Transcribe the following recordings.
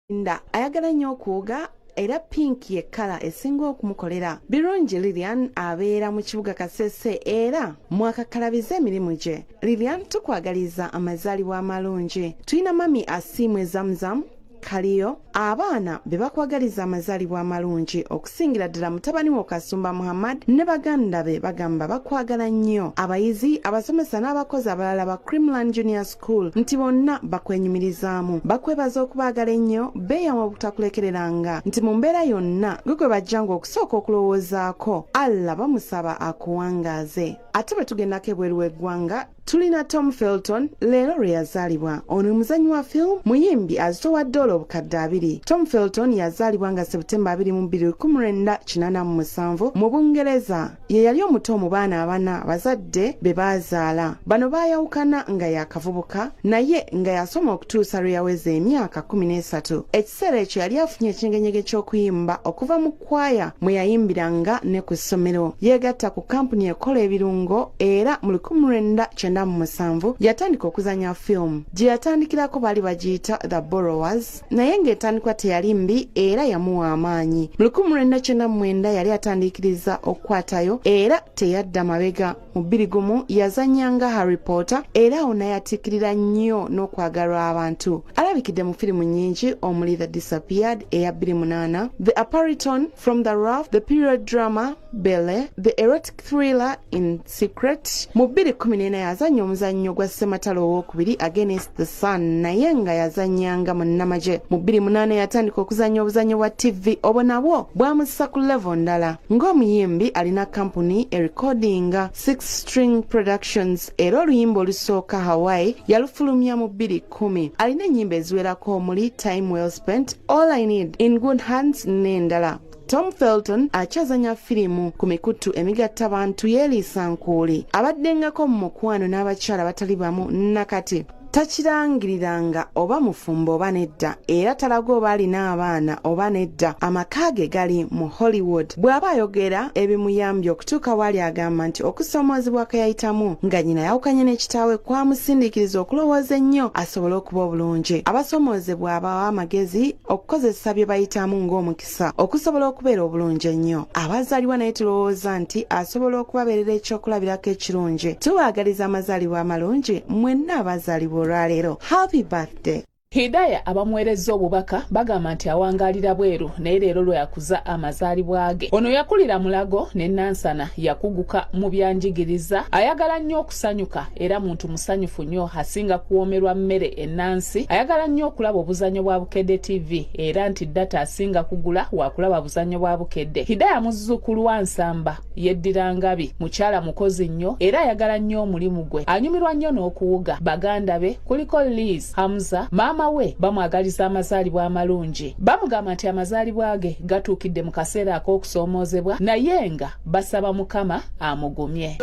Nda ayagala nnyo okuwuga era pink ye kala esinga okumukolera. Birungi Lilian abeera mu kibuga Kasese era mwakakalabiza emirimu gye. Lilian tukwagaliza amazaalibwa amalungi. Tulina mami asiimwe Zamzam Kaliyo abaana be bakwagaliza amazaalibwa amalungi okusingira ddala mutabani wo Kasumba Muhammad ne baganda be bagamba bakwagala nnyo. Abayizi abasomesa n'abakozi abalala ba Creamland Junior School nti bonna bakwenyumirizaamu bakwebaza okubaagala ennyo beeyamu obutakulekereranga nti mu mbeera yonna gwe gwe bajjanga okusooka okulowoozaako Allah bamusaba akuwangaaze. Ate bwe tugendako ebweru w'eggwanga tulina Tom Felton leero lwe yazaalibwa. Ono muzannyi wa film muyimbi azitowadde obukadde 2. Tom Felton yazaalibwa nga Septemba 1987 mu Bungereza. Ye yali omuto mu baana abana bazadde be baazaala. Bano baayawukana nga yakavubuka naye nga yasoma okutuusa lwe yaweza emyaka 13. Ekiseera ekyo yali afunye ekingenyege ky'okuyimba okuva mu kwaya mwe yayimbiranga ne ku ssomero. Yeegatta ku kampuni ekola ebirungo era mu 1997 yatandika okuzanya film gye yatandikirako baali bagiyita The Borrowers naye ng'etandikwa teyali mbi era yamuwa amaanyi. Mu 1999 yali atandikiriza okukwatayo era teyadda mabega. Mu 2001 yazanyanga Harry Potter era ona yatikirira nnyo n'okwagalwa abantu. Alabikidde mu firimu nnyingi omuli The Disappeared eya 2008, The Apparition, From the Rough, the period drama Belle, the erotic thriller In Secret. Mu 2014 yazanya omuzannyo gwa Ssematalo owokubiri Against the Sun naye nga yazanyanga mu nnamagye. Mu 2008 yatandika okuzanya obuzannyo bwa TV obwo nabwo bwamussa ku level ndala. Ng'omuyimbi alina kampuni erecordinga Six String Productions era oluyimba olusooka Hawaii yalufulumya mu 2010. Alina ennyimba eziwerako omuli Time Well Spent, All I Need, In Good Hands n'endala. Tom Felton akyazanya firimu ku mikutu emigatta abantu yeeliisa nkuuli. Abaddengako mu mukwano n'abakyala batali bamu nakati. Takirangiriranga oba mufumbo oba nedda era talaga oba alina abaana oba nedda. Amaka ge gali mu Hollywood. Bw'aba ayogera ebimuyambye okutuuka wali agamba nti okusomoozebwa ke yayitamu nga nnyina yawukanye n'ekitaawe kwamusindiikiriza okulowooza ennyo asobole okuba obulungi. Abasomoozebwa abawa amagezi okukozesa bye bayitamu ng'omukisa okusobola okubeera obulungi ennyo. Abazaalibwa naye tulowooza nti asobola okubabeerera ekyokulabirako ekirungi. Tubaagaliza amazaalibwa amalungi mwenna abazaalibwa olwaleero. Happy birthday. Hidaya abamuweereza obubaka bagamba nti awangaalira bweru naye leero lwe yakuza amazaalibwa ge. Ono yakulira Mulago ne Nansana yakuguka mu byanjigiriza. Ayagala nnyo okusanyuka era muntu musanyufu nnyo asinga kuwoomerwa mmere ennansi. Ayagala nnyo okulaba obuzannyo bwa Bukedde TV era nti data asinga kugula waakulaba buzannyo bwa Bukedde. Hidaya muzzukulu wa Nsamba yeddira Ngabi mukyala mukozi nnyo era ayagala nnyo omulimu gwe. Anyumirwa nnyo n'okuwuga. Baganda be kuliko Liz, Hamza, Mama we bamwagaliza amazaalibwa amalungi. Bamugamba nti amazaalibwa ge gatuukidde mu kaseera ak'okusoomoozebwa naye nga basaba Mukama amugumye.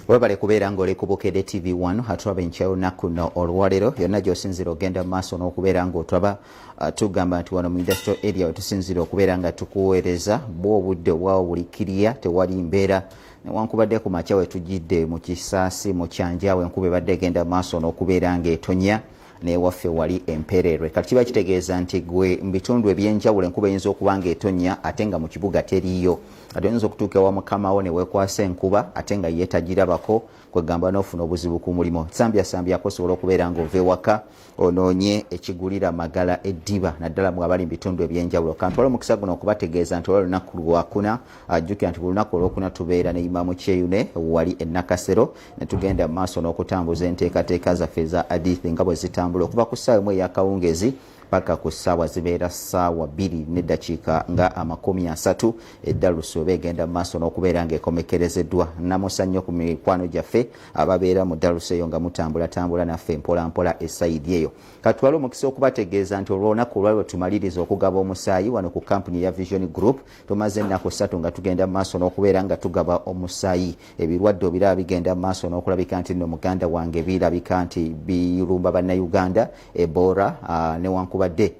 Webale kubeera ng'oli ku Bukedde TV 1 atulaba enkya olunaku no olwaleero yonna gy'osinzira ogenda mu maaso n'okubeera ng'otulaba tugamba nti wano mu industrial area wetusinzira okubeera nga tukuweereza bw'obudde obwawulikirya tewali mbeera newankubadde ku makya wetujjidde mu kisaasi mu Kyanjawe enkuba ebadde egenda mu maaso n'okubeera ng'etonya newaffe wali empererwe. Kati kiba kitegeeza nti gwe mu bitundu ebyenjawulo enkuba eyinza okuba ng'etonya ate nga mu kibuga teriiyo. Ate oyinza okutuuka ewa mukama wo ne weekwasa enkuba ate nga ye tagirabako kwegamba n'ofuna obuzibu ku mulimu. Sambyako osobola okubeera ng'ova ewaka onoonye ekigulira magala eddiba naddala mu abali mu bitundu ebyenjawulo. Kantwala omukisa guno okubategeeza nti olunaku lwakuna ajjukira nti ku lunaku olwokuna tubeera ne Imaamu Kyeyune wali e Nakasero ne tugenda mu maaso n'okutambuza enteekateeka zaffe eza hadithi nga bwe zitambula okuva ku ssaawa emu ey'akawungezi paka ku ssaawa zibeera ssaawa 2 n'eddakiika nga 30 eddalusu oba egenda mu maaso n'okubeera ng'ekomekerezeddwa. Namusannyo ku mikwano gyaffe ababeera mu ddalusu eyo nga mutambulatambula naffe mpolampola esayidi eyo. Katwala omukisa okubategeeza nti olw'olunaku olwaliro tumaliriza okugaba omusaayi wano ku kampuni ya Vision Group. Tumaze ennaku 3 nga tugenda mu maaso n'okubeera nga tugaba omusaayi. Ebirwadde obiraba bigenda mu maaso n'okulabika nti nno muganda wange birabika nti birumba bannayuganda Ebola newankubadde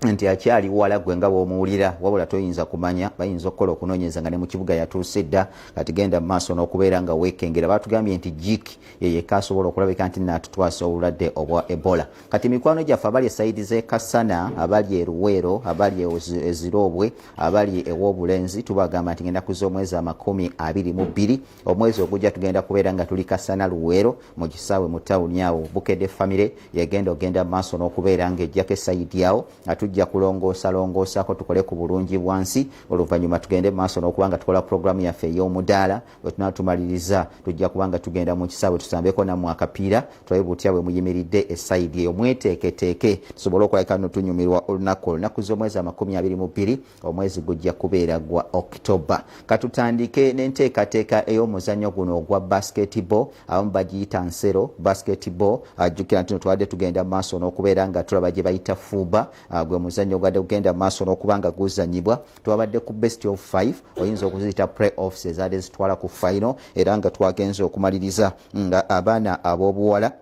nti akyali wala gwe nga bw'omuwulira wabula toyinza kumanya bayinza okukola okunoonyeza nga ne mu kibuga yatuuse dda kati genda mu maaso n'okubeera nga weekengera. Batugambye nti jik yeyeka asobola okulabika nti naatutwasa obulwadde obwa Ebola. Kati mikwano gyaffe abali esayidi z'e Kasana, abali e Luweero, abali e Zirobwe, abali ew'Obulenzi tubagamba nti ngenda kuza omwezi 22 omwezi ogujja tugenda kubeera nga tuli Kasana Luweero mu kisaawe mu tawuni awo. Bukedde famire yegenda mu maaso n'okubeera ng'ejjako esayidi yawo tujja kulongoosaako tukole ku bulungi bwansi. Oluvannyuma tugende maaso n'okubanga tukola puroguramu yaffe ey'omudaala bwe tunatumaliriza tujja kubanga tugenda mu kisaawe tusambeko nammwe akapiira tulabe butya bwe muyimiridde esayidi eyo. Mweteeketeeke tusobole okulabika no tunyumirwa olunaku z'omwezi 22 omwezi gujja kubeera gwa October. Katutandike n'enteekateeka ey'omuzannyo guno ogwa basketball abamu bagiyita nsero basketball. Ajjukira nti twadde tugenda maaso n'okubeera nga tulaba gye bayita fuba gwe muzannyo gwadde kugenda maaso n'okubanga guzannyibwa. Twabadde ku best of 5 oyinza okuziyita play-offs ezaadde zitwala ku final era nga twagenze okumaliriza nga abaana ab'obuwala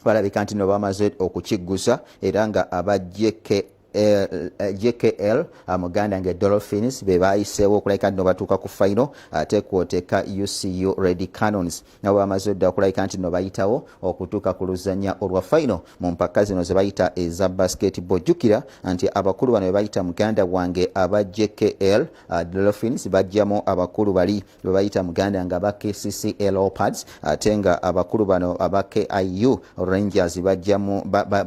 balabika nti no bamaze okukiggusa era nga aba JKL muganda nge Dolphins be bayiseewo okulabika nti no batuuka ku final ate kwoteeka UCU Red Cannons nabo bamaze dda okulabika nti no bayitawo okutuuka ku luzannya olwa final mu mpaka zino ze bayita eza basketball. Jjukira nti abakulu bano be bayita muganda wange aba JKL Dolphins bajjamu abakulu bali be bayita muganda nga aba KCC Leopards ate nga abakulu bano aba KIU Rangers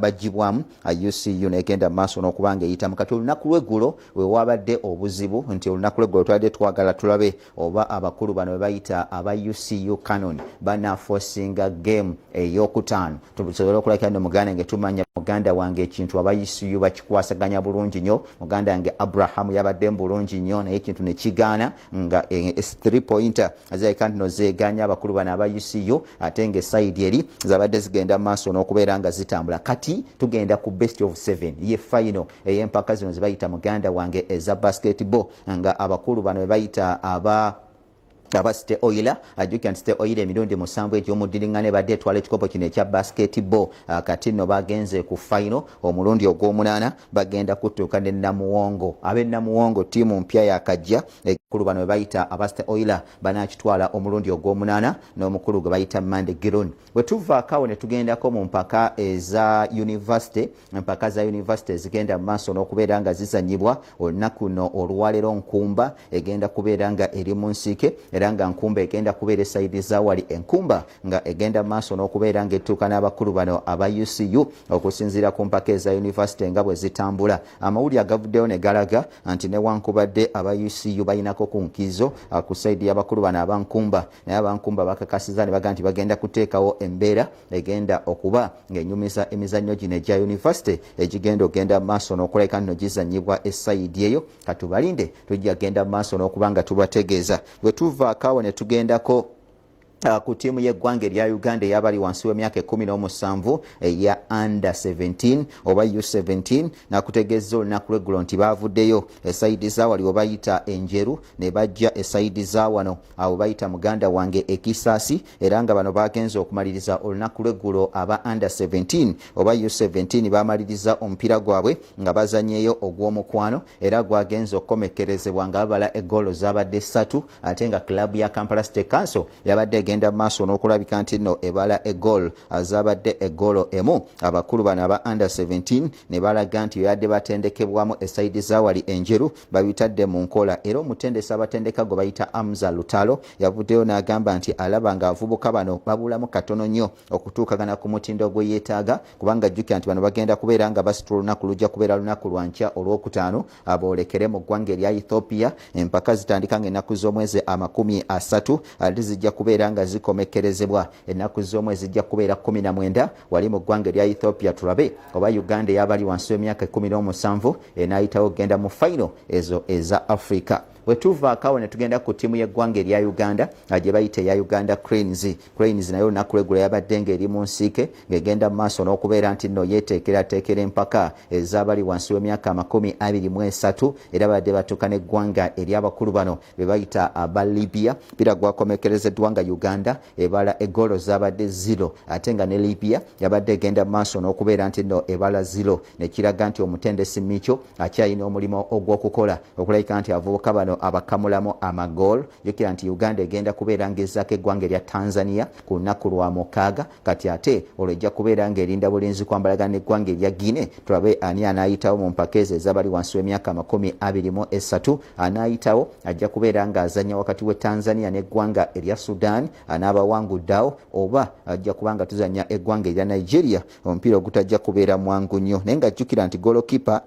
bajjibwamu UCU negenda maaso n'okubanga eyita mukati. Olunaku lw'eggulo we wabadde obuzibu nti olunaku lw'eggulo twadde twagala tulabe oba abakulu bano be bayita aba UCU Canon banaafosinga game ey'okutaano tusobole okulabika nti muganda nge tumanya muganda wange ekintu aba UCU bakikwasaganya bulungi nnyo. Muganda wange Abraham yabadde bulungi nnyo naye ekintu ne kigaana nga 3 pointer azalika nti no zeeganya abakulu bano aba UCU ate nga esayidi eri zabadde zigenda maaso n'okubeera nga zitambula. Kati tugenda ku best of 7 ye final ey'empaka zino ze bayita muganda wange eza basketball nga abakulu bano be bayita aba State Oil. Ajjukira nti State Oil emirundi 7 egy'omuddiringane badde etwala ekikopo kino ekya basketball. Kati nno bagenze ku final omulundi ogw'omunaana bagenda kutuuka ne Namuwongo. Ab'e Namuwongo ttiimu mpya yakajja ekulu bano be bayita aba State Oil banaakitwala omulundi ogw'omunaana n'omukulu gwe bayita Mande Giron. Bwe tuvaako ne tugendako mu mpaka eza university. Empaka za university zigenda mu maaso n'okubeera nga zizannyibwa olunaku nno olwaleero Nkumba egenda kubeera nga eri mu Nsike era nga Nkumba egenda kubeera esayidi za wali Enkumba nga egenda maaso n'okubeera nga ettuuka n'abakulu bano aba UCU okusinziira ku mpaka eza university nga bwe zitambula. Amawulire agavuddeyo ne galaga nti newankubadde aba UCU balinako ku nkizo ku sayidi y'abakulu bano aba Nkumba naye aba Nkumba bakakasiza ne baga nti bagenda kuteekawo embeera egenda okuba ng'enyumiza emizannyo gino egya university egigenda okgenda maaso n'okulabika nno gizannyibwa esayidi eyo. Katubalinde tujja genda maaso n'okuba nga tubategeeza. Bwe tuvaako ne tugendako ku ttiimu y'eggwanga erya Uganda eyabali wansi w'emyaka 17 eya under 17 oba U17 nakutegeeza olunaku lw'eggulo nti baavuddeyo esayidi za wali obayita Enjeru ne bajja esayidi za wano abo bayita muganda wange Ekisaasi era nga bano bagenze okumaliriza olunaku lw'eggulo aba under 17 oba U17 bamaliriza omupiira gwabwe nga bazannyeyo ogw'omukwano era gwagenze okukomekerezebwa nga babala eggoolo zabadde 3 ate nga klabu ya Kampala State Council yabadde genda maaso n'okulabika nti nno ebala eggoolo azabadde eggoolo emu. Abakulu bano aba under 17 ne balaga nti yadde batendekebwamu esayidi za wali Enjeru babitadde mu nkola era omutendesi abatendeka gwe bayita Amza Lutalo yavuddeyo n'agamba nti alaba nga avubuka bano babulamu katono nnyo okutuukagana ku mutindo gwe yeetaaga kubanga ajjukira nti bano bagenda kubeera nga basitula olunaku lujja kubeera lunaku lwa nkya olwokutaano aboolekere mu ggwanga erya Ethiopia. Empaka zitandika ng'ennaku z'omwezi 30 ate zijja kubeera nga nga zikomekerezebwa ennaku z'omwezi zijja kubeera 19 wali mu ggwanga erya Ethiopia. Tulabe oba Uganda yabali wansi w'emyaka 17 enaayitawo genda mu final ezo eza Africa. Wetuvaako ne tugenda ku ttiimu y'eggwanga erya Uganda gye bayita eya Uganda Cranes nayo olunaku lw'eggulo yabadde ng'eri mu nsiike ng'egenda mu maaso n'okubeera nti nno yeeteekerateekera empaka ez'abali wansi w'emyaka 23 era badde batuuka n'eggwanga ery'abakulu bano be bayita aba Libya. Mpira gwakomekerezeddwa nga Uganda ebala eggoolo z'abadde 0 ate nga ne Libya yabadde egenda mu maaso n'okubeera nti nno ebala 0 ne kiraga nti omutendesi Micho akyalina omulimu ogw'okukola okulabika nti abavubuka bano abakamulamu amagool. Jjukira nti Uganda egenda kubeera ng'ezzaako eggwanga erya Tanzania ku lunaku lwa 6 kati ate olwejja kubeera ng'erinda bulinzi kwambalagana n'eggwanga erya Guinea. Tulabe ani anaayitawo mu mpaka ezo ez'abali wansi w'emyaka 23 anaayitawo ajja kubeera ng'azannya wakati we Tanzania n'eggwanga erya Sudan anaabawanguddeawo oba ajja kuba nga tuzannya eggwanga erya Nigeria omupiira ogutajja kubeera mwangu nnyo naye nga jjukira nti golokipa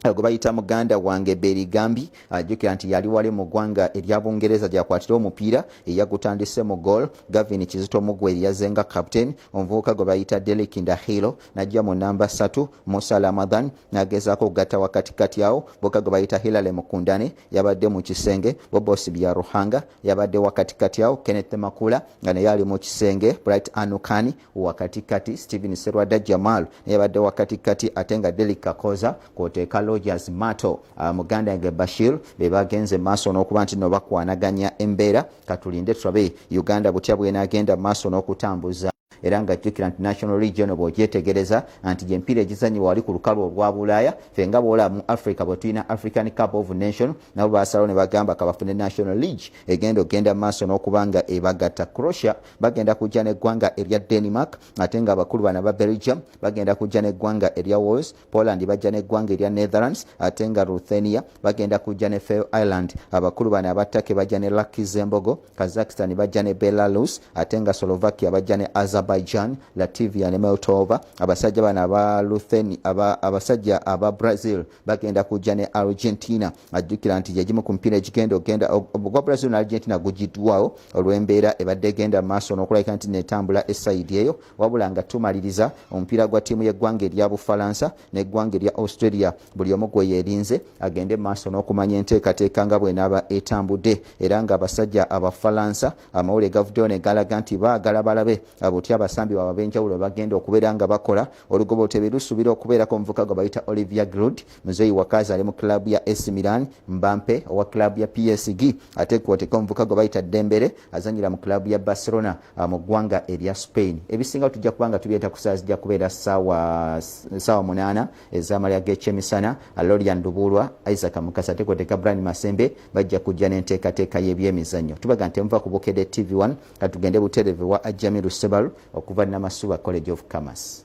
gwe bayita muganda wange Berigambi ajjukira nti yali wali mu ggwanga erya Bungereza gyakwatira omupiira eyagutandise mu goal. Gavin Kizito Mugwe yazenga captain. Omuvubuka gwe bayita Derek Ndahiro najja mu namba 3. Musa Ramadan nagezaako okugatta wakatikati awo. Boka gwe bayita Hilale Mukundane yabadde mu kisenge. Bobosi bya Ruhanga yabadde wakatikati awo. Kenneth Makula nga naye ali mu kisenge. Bright Anukani wakatikati. Steven Serwada Jamal yabadde wakatikati ate nga Derek Kakoza kwoteeka Rogers Mato muganda yange Bashir be bagenze maaso n'okuba nti no bakwanaganya embeera. Katulinde tulabe Uganda butya bw'enaagenda maaso n'okutambuza era nga jjukira nti National Region bw'ogyetegereza nti gy'empiira egizannyibwa wali ku lukalu olwa Bulaaya ffe nga bw'olaba mu Africa bwe tulina African Cup of Nations nabo baasalawo ne bagamba kabafune National League ogenda maaso n'okuba nga ebagatta. Croatia bagenda kujja n'eggwanga erya Denmark ate nga abakulu bana ba Belgium bagenda kujja n'eggwanga erya Wales. Poland bajja n'eggwanga erya Netherlands ate nga Ruthenia bagenda kujja ne Faroe Island. Abakulu bana aba Turkey bajja ne Luxembourg. Kazakhstan bajja ne Belarus ate nga Slovakia bajja ne Azerbaijan, Latvia ne Moldova. Abasajja bana aba Ruthenia abasajja aba Brazil bagenda kujja ne Argentina. Ajjukira nti yegimu ku mpira egigenda ogwa Brazil ne Argentina gugiddwawo olw'embeera ebadde egenda maaso n'okulabika nti netambula esayidi eyo wabula nga tumaliriza omupiira gwa ttiimu y'eggwanga erya Bufalansa n'eggwanga erya Australia buli omu gwe yeerinze agende maaso n'okumanya enteekateeka nga bw'enaaba etambudde era nga abasajja Abafalansa amawulire gavuddeyo ne galaga nti baagala balabe butya abasambi baabwe ab'enjawulo bagenda okubeera nga bakola. Olugobote lusuubira okubeerako omuvuka gwe bayita Olivia Giroud muzeeyi wakazi ali mu klabu ya AC Milan, Mbappe owa klabu ya PSG ate kwoteka omuvuka gwe bayita Dembele azanyira mu klabu ya Barcelona mu ggwanga erya Spain. Ebisinga tujja kuba nga tubyeta ku saa zijja kubeera saawa 8 ez'amalya g'ekyemisana. Lorian Dubulwa, Isaac Mukasa ate kwoteka Brian Masembe bajja kujja n'enteekateeka y'ebyemizannyo. Tubaga nti muva ku Bukedde TV1 katugende butereevu wa Ajamiru Sebalu okuva Namasuba College of Commerce.